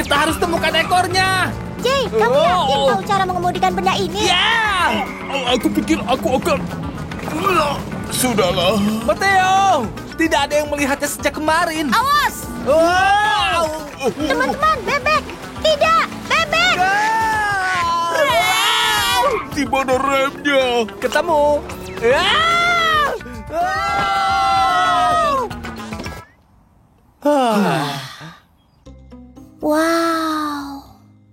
Kita harus temukan ekornya. Jay, kamu yakin tahu cara mengemudikan benda ini? Ya! Aku pikir aku akan... Sudahlah. Matteo, tidak ada yang melihatnya sejak kemarin. Awas! Wow! Teman-teman, bebek! Tidak, bebek! Di mana remnya? Ketemu. Wow.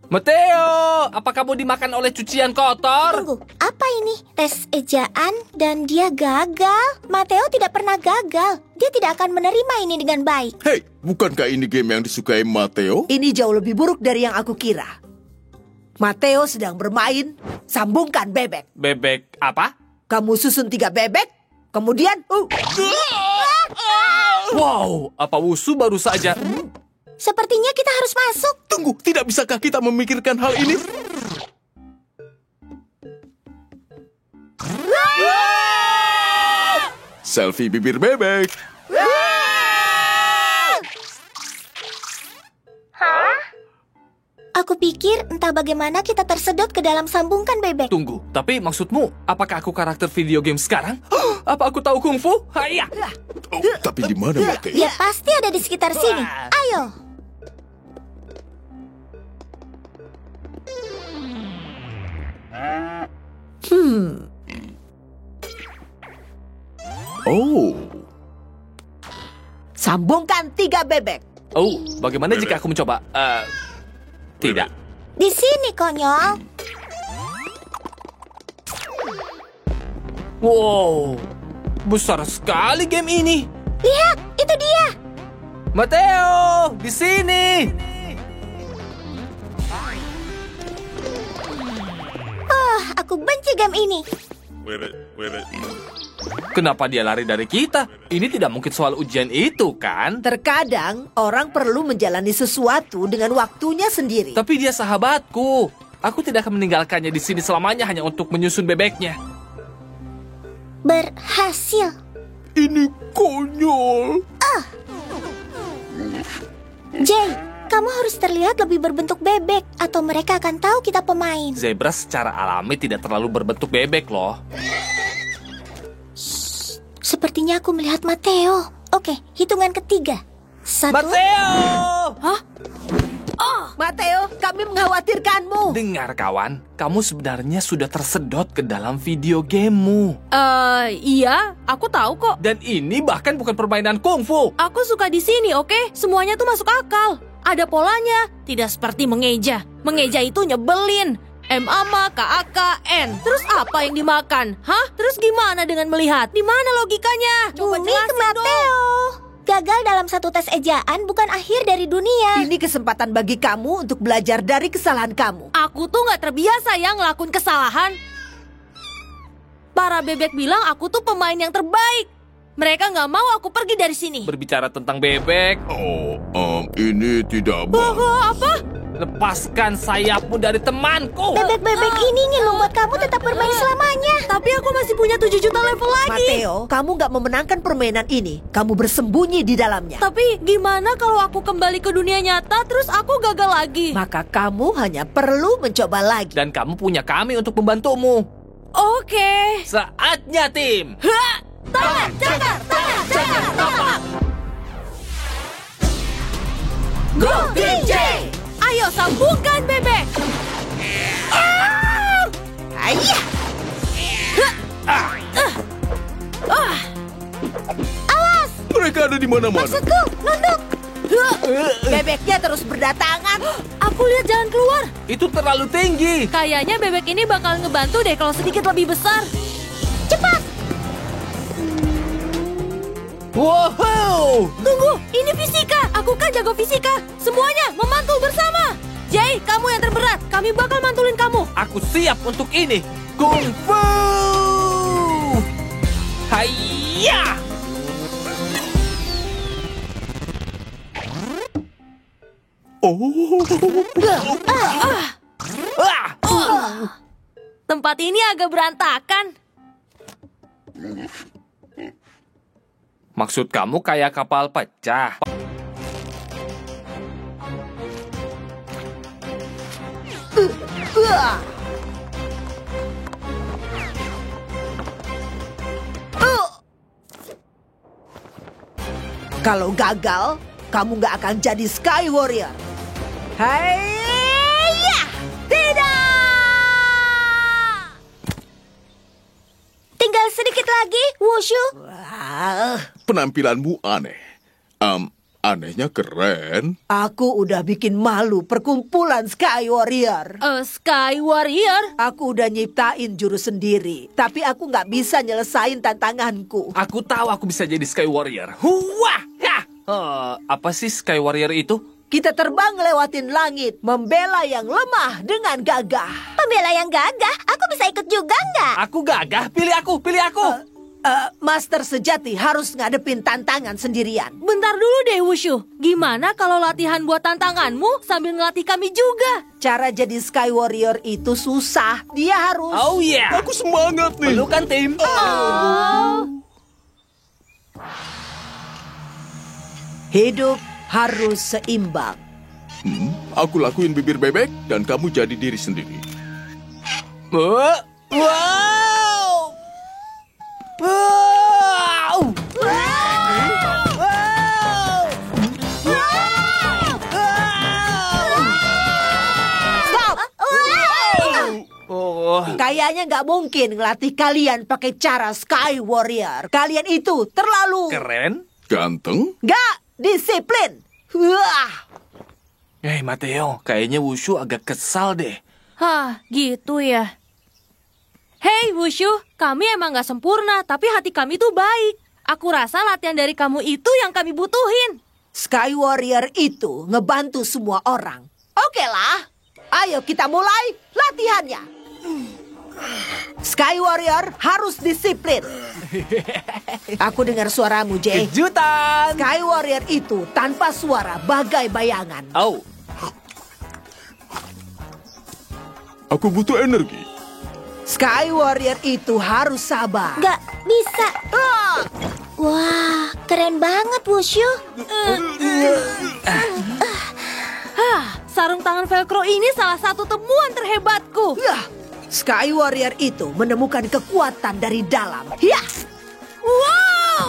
Matteo, apa kamu dimakan oleh cucian kotor? Tunggu, apa ini? Tes ejaan dan dia gagal? Matteo tidak pernah gagal. Dia tidak akan menerima ini dengan baik. Hei, bukankah ini game yang disukai Matteo? Ini jauh lebih buruk dari yang aku kira. Matteo sedang bermain, sambungkan bebek. Bebek apa? Kamu susun 3 bebek, kemudian... Wow, apa wusu baru saja? Sepertinya kita harus masuk. Tunggu, tidak bisakah kita memikirkan hal ini? Selfie bibir bebek. Aku pikir entah bagaimana kita tersedot ke dalam sambungkan bebek. Tunggu, tapi maksudmu, apakah aku karakter video game sekarang? Apa aku tahu kungfu? Haya! Oh, tapi di mana Matteo? Dia pasti ada di sekitar sini. Ayo. Oh, Sambungkan 3 bebek. Oh, bagaimana jika aku mencoba? Tidak. Di sini, konyol. Wow, besar sekali game ini. Lihat, itu dia. Matteo, di sini. Oh, aku benci game ini. Kenapa dia lari dari kita? Ini tidak mungkin soal ujian itu, kan? Terkadang orang perlu menjalani sesuatu dengan waktunya sendiri. Tapi dia sahabatku. Aku tidak akan meninggalkannya di sini selamanya hanya untuk menyusun bebeknya. Berhasil. ini konyol. Jay, kamu harus terlihat lebih berbentuk bebek atau mereka akan tahu kita pemain. Zebra secara alami tidak terlalu berbentuk bebek loh. Sepertinya aku melihat Matteo. Oke, hitungan ketiga. 1. Matteo! Hah? Oh, Matteo, kami mengkhawatirkanmu. Dengar kawan, kamu sebenarnya sudah tersedot ke dalam video gamemu. Iya, aku tahu kok. Dan ini bahkan bukan permainan kungfu. Aku suka di sini, oke? Semuanya tuh masuk akal. Ada polanya, tidak seperti mengeja. Mengeja itu nyebelin. M-A-M-A, K-A-K-N. Terus apa yang dimakan? Hah? Terus gimana dengan melihat? Di mana logikanya? Coba Bumi ke jelasin Matteo. dong. Gagal dalam satu tes ejaan bukan akhir dari dunia. Ini kesempatan bagi kamu untuk belajar dari kesalahan kamu. Aku tuh nggak terbiasa ya ngelakuin kesalahan. Para bebek bilang aku tuh pemain yang terbaik. Mereka nggak mau aku pergi dari sini. Berbicara tentang bebek, Oh, ini tidak baik. Apa? lepaskan sayapmu dari temanku. Bebek-bebek ini ingin membuat kamu tetap bermain selamanya. Tapi aku masih punya 7 juta level lagi. Matteo, kamu gak memenangkan permainan ini. Kamu bersembunyi di dalamnya. Tapi gimana kalau aku kembali ke dunia nyata terus aku gagal lagi? Maka kamu hanya perlu mencoba lagi. Dan kamu punya kami untuk membantumu. Oke. Saatnya tim. Ha! Tangan, cakar, tangan, cakar, tapak. Go DJ! Ayo sambungkan bebek. Ayah! Mereka ada di mana-mana. Maksudku, nunduk. Bebeknya terus berdatangan. Aku lihat jalan keluar. Itu terlalu tinggi. Kayaknya bebek ini bakal ngebantu deh kalau sedikit lebih besar. Cepat. Wow. Tunggu, ini fisika. Aku kan jago fisika. Semuanya memantul bersama. Jay, kamu yang terberat. Kami bakal mantulin kamu. Aku siap untuk ini. Kung Fu. Hayya. Oh, Tempat ini agak berantakan. Maksud kamu kayak kapal pecah? Wah. Kalau gagal, kamu nggak akan jadi Sky Warrior. Haiya! Tidak! Tinggal sedikit lagi, Wushu. Wah, Penampilanmu aneh. Anehnya keren. aku udah bikin malu perkumpulan Sky Warrior. Sky Warrior? Aku udah nyiptain jurus sendiri, tapi aku nggak bisa nyelesain tantanganku. Aku tahu aku bisa jadi Sky Warrior. Huwah! Ya! Apa sih Sky Warrior itu? Kita terbang lewatin langit, membela yang lemah dengan gagah. Pembela yang gagah, aku bisa ikut juga nggak? Aku gagah, pilih aku, pilih aku. Master sejati harus ngadepin tantangan sendirian. Bentar dulu deh, Wushu. Gimana kalau latihan buat tantanganmu sambil ngelatih kami juga? Cara jadi Sky Warrior itu susah. Dia harus... Oh yeah. Aku semangat nih. Pelukan tim. Hidup harus seimbang. Aku lakuin bibir bebek dan kamu jadi diri sendiri. Wow! Wow! Stop! Oh, Kayaknya nggak mungkin ngelatih kalian pakai cara Sky Warrior. Kalian itu terlalu... keren. Ganteng? Nggak disiplin. Wah! Mateo, kayaknya Wushu agak kesal deh. Hah, gitu ya. Hei Wushu, kami emang gak sempurna, tapi hati kami tuh baik. Aku rasa latihan dari kamu itu yang kami butuhin. Sky Warrior itu ngebantu semua orang. Oke lah, ayo kita mulai latihannya. Sky Warrior harus disiplin. Aku dengar suaramu, Jay. Kejutan! Sky Warrior itu tanpa suara bagai bayangan. Oh, Aku butuh energi. Sky Warrior itu harus sabar. Nggak bisa. Wah, keren banget, Wushu. Sarung tangan velcro ini salah satu temuan terhebatku. Yah, Sky Warrior itu menemukan kekuatan dari dalam. Yah! Wow!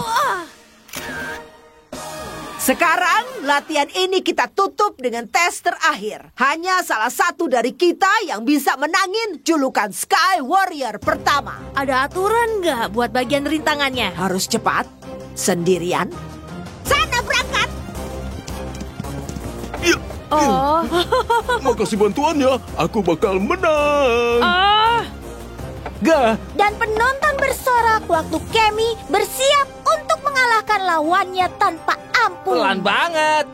Sekarang latihan ini kita tutup dengan tes terakhir. Hanya salah satu dari kita yang bisa menangin julukan Sky Warrior pertama. Ada aturan nggak buat bagian rintangannya? Harus cepat, sendirian. Sana berangkat! Ya, Oh, makasih bantuannya. Aku bakal menang. Dan penonton bersorak waktu Kemi bersiap untuk mengalahkan lawannya tanpa ampun. pelan banget.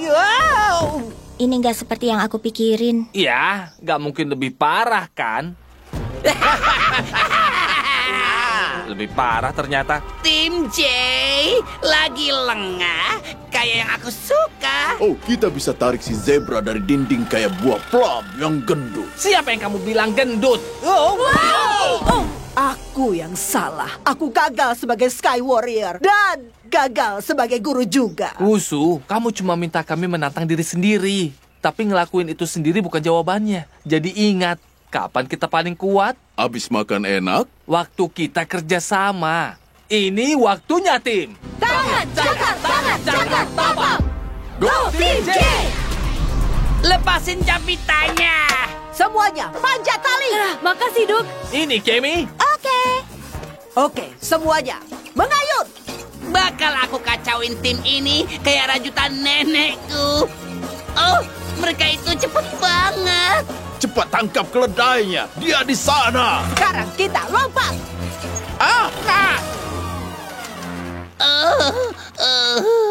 Wow. Ini nggak seperti yang aku pikirin. Ya, nggak mungkin lebih parah kan? Lebih parah ternyata. Tim J lagi lengah kayak yang aku suka. Oh, kita bisa tarik si zebra dari dinding kayak buah plum yang gendut. Siapa yang kamu bilang gendut? Aku yang salah. Aku gagal sebagai Sky Warrior dan gagal sebagai guru juga. Wushu, kamu cuma minta kami menantang diri sendiri. Tapi ngelakuin itu sendiri bukan jawabannya. Jadi ingat, kapan kita paling kuat? Abis makan enak, Waktu kita kerja sama. Ini waktunya, tim. Tangan, jangan, topong. Go, Tim J! Lepasin japitannya. Semuanya, panjat tali. makasih Duk. Ini, Kemi. Oke. Oke, semuanya, mengayun. Bakal aku kacauin tim ini kayak rajutan nenekku. Oh, mereka itu cepet banget. cepat tangkap keledainya. Dia di sana. Sekarang kita lompat.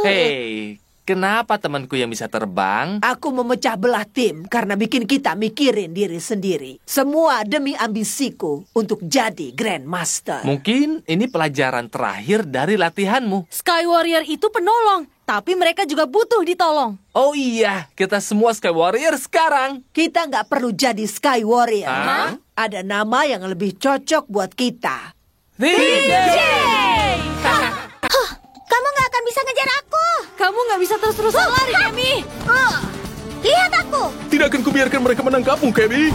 Hei, kenapa temanku yang bisa terbang? Aku memecah belah tim karena bikin kita mikirin diri sendiri. Semua demi ambisiku untuk jadi Grandmaster. Mungkin ini pelajaran terakhir dari latihanmu. Sky Warrior itu penolong, tapi mereka juga butuh ditolong. Oh iya, kita semua Sky Warrior sekarang. Kita nggak perlu jadi Sky Warrior. Hah? Ada nama yang lebih cocok buat kita. Tim J! Kamu nggak akan bisa ngejar aku. Kamu nggak bisa terus-terusan lari, Kemi. Lihat aku. Tidak akan kubiarkan mereka menangkapmu, Kemi.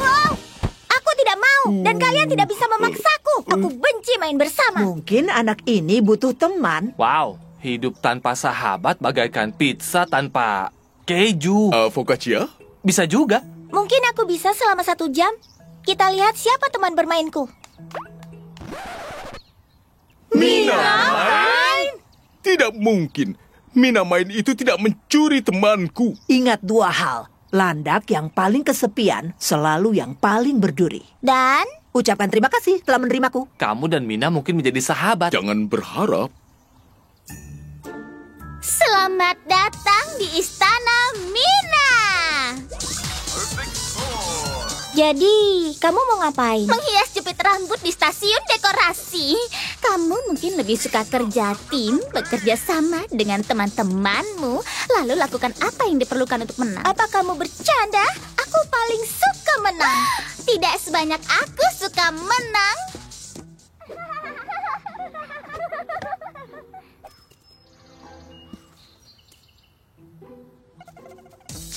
dan kalian tidak bisa memaksaku. Aku benci main bersama. Mungkin anak ini butuh teman. Wow, hidup tanpa sahabat bagaikan pizza tanpa keju. Focaccia? Bisa juga. Mungkin aku bisa selama 1 jam. Kita lihat siapa teman bermainku. Mina main? Tidak mungkin. Mina main itu tidak mencuri temanku. Ingat 2 hal. Landak yang paling kesepian selalu yang paling berduri. Dan Ucapkan terima kasih telah menerimaku. Kamu dan Mina mungkin menjadi sahabat. Jangan berharap. selamat datang di Istana Mina. Jadi, kamu mau ngapain? Menghias jepit rambut di stasiun dekorasi. Kamu mungkin lebih suka kerja tim, bekerja sama dengan teman-temanmu, lalu lakukan apa yang diperlukan untuk menang. Apa kamu bercanda? Aku paling suka menang. Tidak sebanyak aku suka menang.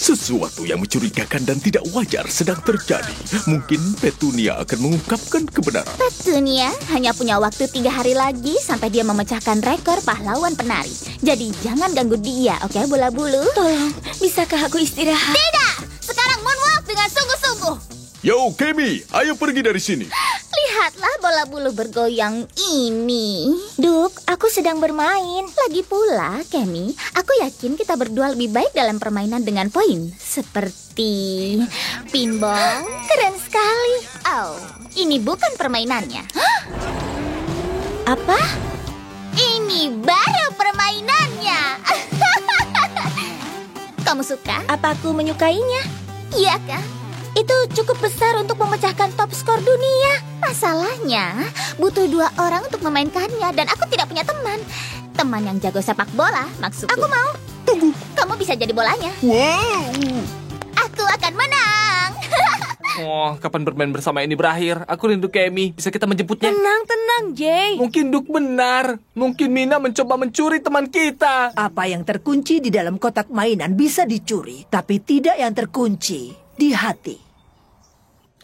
Sesuatu yang mencurigakan dan tidak wajar sedang terjadi. Mungkin Petunia akan mengungkapkan kebenaran. Petunia hanya punya waktu 3 hari lagi sampai dia memecahkan rekor pahlawan penari. Jadi jangan ganggu dia, oke bola bulu? Tolong, bisakah aku istirahat? Tidak! Sekarang moonwalk dengan sungguh-sungguh. Yo, Kemi, ayo pergi dari sini. Lihatlah bola bulu bergoyang ini. Duk, aku sedang bermain. Lagi pula, Kemi, aku yakin kita berdua lebih baik dalam permainan dengan poin. Seperti pinball. Keren sekali. Oh, ini bukan permainannya. Hah? Apa? Ini baru permainannya. Kamu suka? Apa aku menyukainya? Iya kah? Itu cukup besar untuk memecahkan top skor dunia. Masalahnya, butuh 2 orang untuk memainkannya dan aku tidak punya teman. Teman yang jago sepak bola, maksudku. Aku mau. Tunggu. Kamu bisa jadi bolanya. Wow. Aku akan menang. Oh, kapan bermain bersama ini berakhir? Aku rindu Kemi. Bisa kita menjemputnya? Tenang, Jay. Mungkin Duk benar. Mungkin Mina mencoba mencuri teman kita. Apa yang terkunci di dalam kotak mainan bisa dicuri, tapi tidak yang terkunci di hati.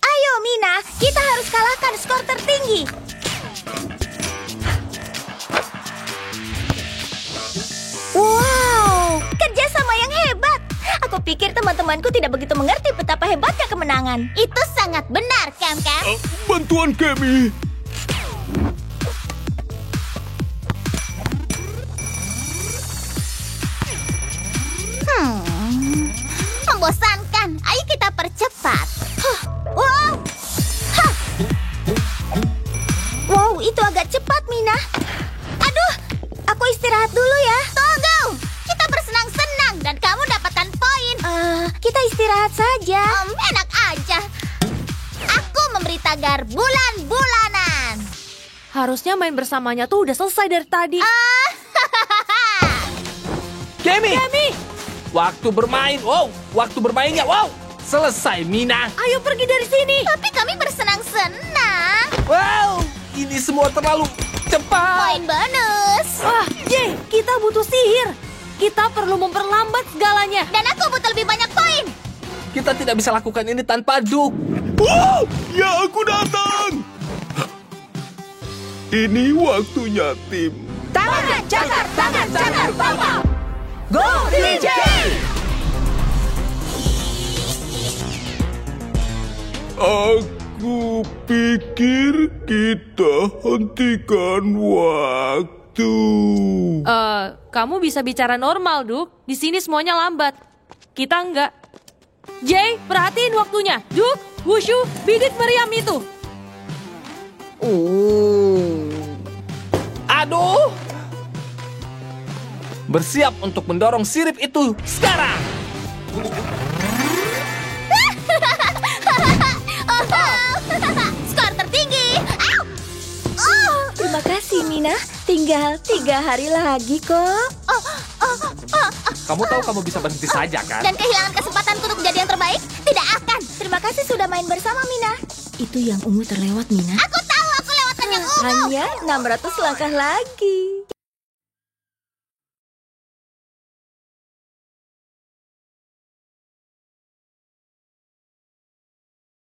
Ayo, Mina. Kita harus kalahkan skor tertinggi. Wow, kerjasama yang hebat. Aku pikir teman-temanku tidak begitu mengerti betapa hebatnya kemenangan. Itu sangat benar, Cam. Bantuan Kemi. Membosankan. Ayo kita percepat. Wow. Hah. Wow, itu agak cepat, Mina. Aduh, aku istirahat dulu ya. Tunggu. Kita bersenang-senang dan kamu dapatkan poin. Kita istirahat saja. Enak aja. Aku memberi tagar bulan-bulanan. Harusnya main bersamanya tuh udah selesai dari tadi. Kemi! Waktu bermain. Wow, waktu bermainnya. Wow, selesai Mina. Ayo pergi dari sini. Tapi kami bersenang-senang. Wow, ini semua terlalu cepat. Poin bonus. Wah, Jay, kita butuh sihir. Kita perlu memperlambat segalanya. Dan aku butuh lebih banyak poin. Kita tidak bisa lakukan ini tanpa Duk. Wow, ya aku datang. Ini waktunya tim. Tangan cagar, Papa. Go DJ! Aku pikir kita hentikan waktu. Kamu bisa bicara normal, Duk. Di sini semuanya lambat. Kita enggak. Jay, perhatiin waktunya. Duk, wushu, bidit meriam itu. Aduh. Bersiap untuk mendorong sirip itu sekarang. Skor tertinggi. Terima kasih, Mina. Tinggal 3 hari lagi kok. Kamu tahu kamu bisa berhenti saja kan? Dan kehilangan kesempatanku untuk menjadi yang terbaik? Tidak akan. Terima kasih sudah main bersama, Mina. Itu yang ungu terlewat, Mina. Aku tahu aku lewatan yang ungu. Hanya 600 langkah lagi.